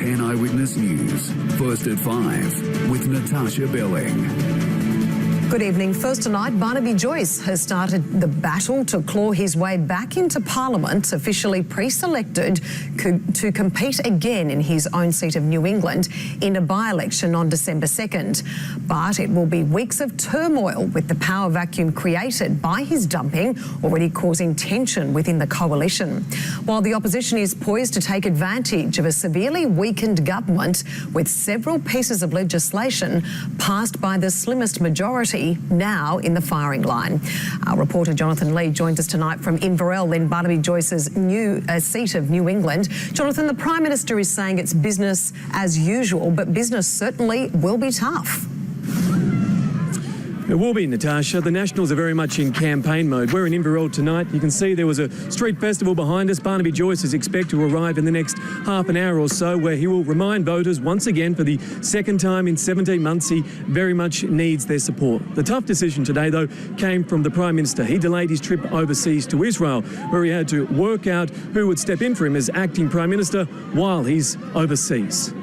10 Eyewitness News. First at 5 with Natasha Belling. Good evening. First tonight, Barnaby Joyce has started the battle to claw his way back into Parliament, officially pre-selected to compete again in his own seat of New England in a by-election on December 2nd. But it will be weeks of turmoil with the power vacuum created by his dumping already causing tension within the coalition. While the opposition is poised to take advantage of a severely weakened government with several pieces of legislation passed by the slimmest majority now in the firing line. Our reporter Jonathan Lee joins us tonight from Inverell in Barnaby Joyce's new seat of New England. Jonathan, the Prime Minister is saying it's business as usual, but business certainly will be tough. It will be, Natasha. The Nationals are very much in campaign mode. We're in Inverell tonight. You can see there was a street festival behind us. Barnaby Joyce is expected to arrive in the next half an hour or so, where he will remind voters once again for the second time in 17 months he very much needs their support. The tough decision today, though, came from the Prime Minister. He delayed his trip overseas to Israel, where he had to work out who would step in for him as acting Prime Minister while he's overseas.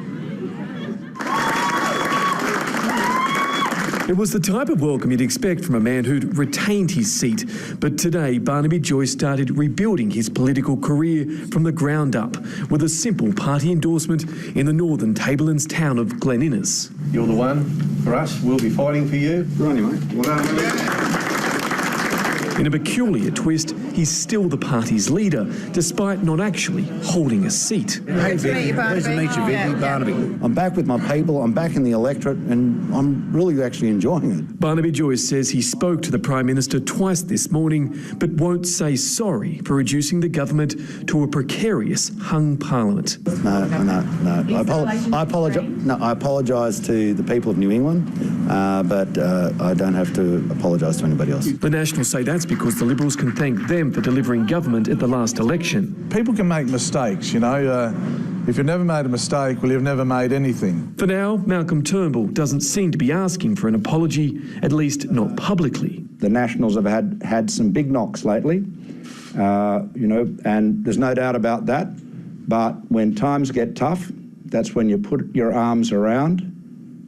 It was the type of welcome you'd expect from a man who'd retained his seat. But today, Barnaby Joyce started rebuilding his political career from the ground up with a simple party endorsement in the northern Tablelands town of Glen Innes. You're the one for us. We'll be fighting for you. Right, mate. Well done. In a peculiar twist, he's still the party's leader, despite not actually holding a seat. Hey, Vicky. Pleasure to meet you, Vicky. Barnaby. I'm back with my people, I'm back in the electorate, and I'm really actually enjoying it. Barnaby Joyce says he spoke to the Prime Minister twice this morning, but won't say sorry for reducing the government to a precarious hung parliament. No. I apologise to the people of New England, but I don't have to apologise to anybody else. The Nationals say that's because the Liberals can thank them for delivering government at the last election. People can make mistakes, you know. If you've never made a mistake, well, you've never made anything. For now, Malcolm Turnbull doesn't seem to be asking for an apology, at least not publicly. The Nationals have had some big knocks lately, and there's no doubt about that. But when times get tough, that's when you put your arms around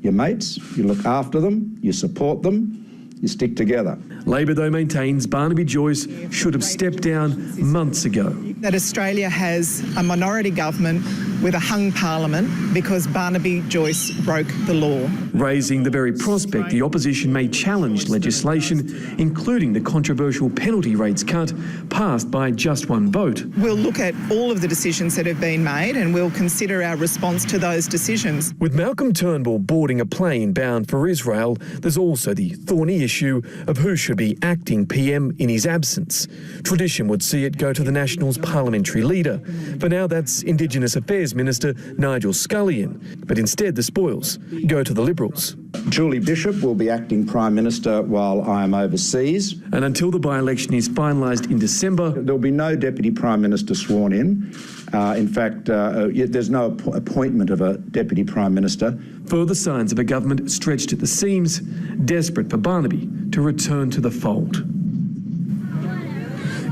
your mates, you look after them, you support them, you stick together. Labor, though, maintains Barnaby Joyce should have stepped down months ago. That Australia has a minority government with a hung parliament because Barnaby Joyce broke the law. Raising the very prospect the opposition may challenge legislation, including the controversial penalty rates cut passed by just one vote. We'll look at all of the decisions that have been made and we'll consider our response to those decisions. With Malcolm Turnbull boarding a plane bound for Israel, there's also the thorny issue of who should be acting PM in his absence. Tradition would see it go to the Nationals' parliamentary leader. For now, that's Indigenous Affairs Minister Nigel Scullion. But instead, the spoils go to the Liberals. Julie Bishop will be acting Prime Minister while I am overseas. And until the by-election is finalised in December, there'll be no Deputy Prime Minister sworn in. In fact, there's no appointment of a Deputy Prime Minister. Further signs of a government stretched at the seams, desperate for Barnaby to return to the fold.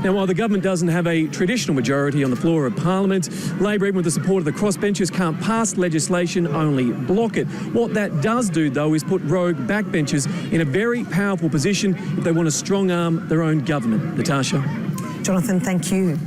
Now, while the government doesn't have a traditional majority on the floor of Parliament, Labor, even with the support of the crossbenchers, can't pass legislation, only block it. What that does do, though, is put rogue backbenchers in a very powerful position if they want to strong-arm their own government. Natasha. Jonathan, thank you.